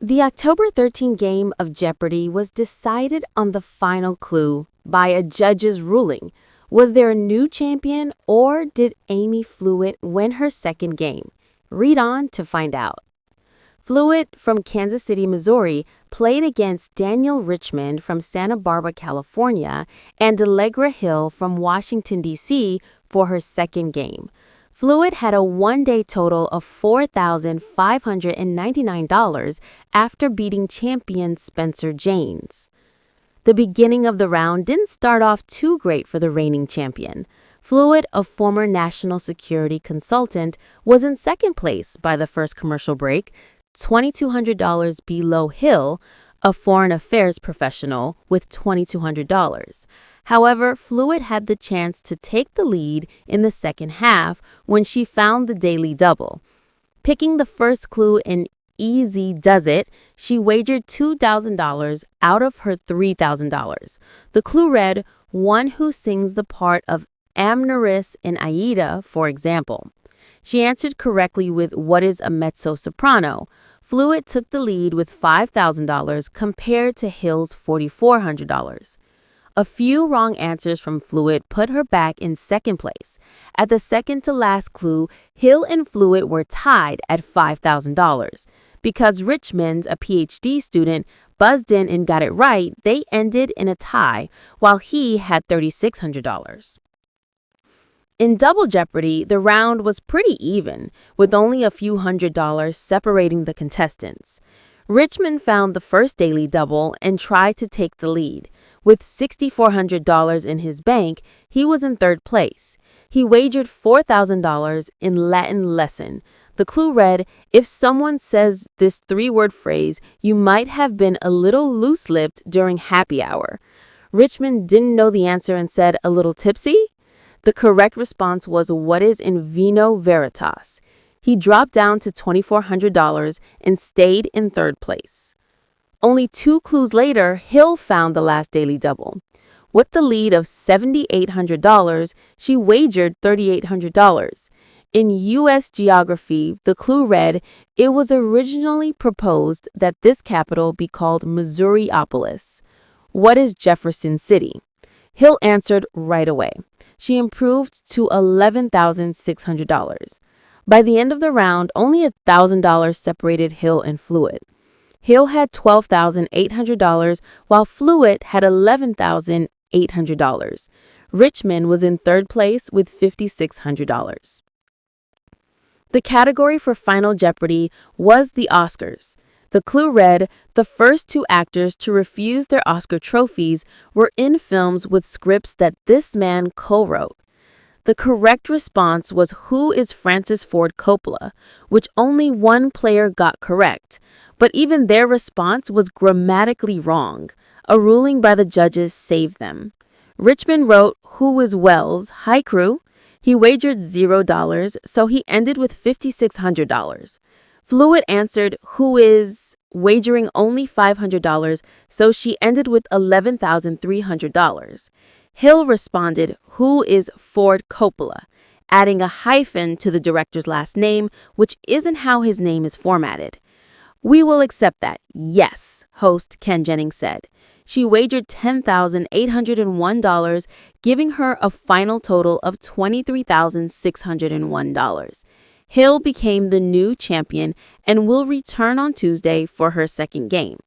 The October 13 game of Jeopardy was decided on the final clue by a judge's ruling. Was there a new champion, or did Amy Fluitt win her second game? Read on to find out. Fluitt from Kansas City, Missouri, played against Daniel Richmond from Santa Barbara, California, and Allegra Hill from Washington, D.C. for her second game. Fluitt had a one-day total of $4,599 after beating champion Spencer Janes. The beginning of the round didn't start off too great for the reigning champion. Fluitt, a former national security consultant, was in second place by the first commercial break, $2,200 below Hill, a foreign affairs professional, with $2,200. However, Fluitt had the chance to take the lead in the second half when she found the daily double. Picking the first clue in Easy Does It, she wagered $2,000 out of her $3,000. The clue read, one who sings the part of Amneris in Aida, for example. She answered correctly with what is a mezzo-soprano. Fluitt took the lead with $5,000 compared to Hill's $4,400. A few wrong answers from Fluitt put her back in second place. At the second-to-last clue, Hill and Fluitt were tied at $5,000. Because Richmond, a PhD student, buzzed in and got it right, they ended in a tie, while he had $3,600. In Double Jeopardy, the round was pretty even, with only a few $100s separating the contestants. Richmond found the first daily double and tried to take the lead. With $6,400 in his bank, he was in third place. He wagered $4,000 in Latin lesson. The clue read, if someone says this three-word phrase, you might have been a little loose-lipped during happy hour. Richmond didn't know the answer and said, a little tipsy? The correct response was, what is in vino veritas? He dropped down to $2,400 and stayed in third place. Only two clues later, Hill found the last daily double. With the lead of $7,800, she wagered $3,800. In U.S. geography, the clue read, it was originally proposed that this capital be called Missouriopolis. What is Jefferson City? Hill answered right away. She improved to $11,600. By the end of the round, only $1,000 separated Hill and Fluitt. Hill had $12,800, while Fluitt had $11,800. Richmond was in third place with $5,600. The category for Final Jeopardy was the Oscars. The clue read, the first two actors to refuse their Oscar trophies were in films with scripts that this man co-wrote. The correct response was Who is Francis Ford Coppola, which only one player got correct, but even their response was grammatically wrong. A ruling by the judges saved them. Richmond wrote Who is Wells? Hi, crew. He wagered $0, so he ended with $5,600. Fluitt answered Who is, wagering only $500, so she ended with $11,300. Hill responded, Who is Ford Coppola, adding a hyphen to the director's last name, which isn't how his name is formatted. We will accept that, yes, host Ken Jennings said. She wagered $10,801, giving her a final total of $23,601. Hill became the new champion and will return on Tuesday for her second game.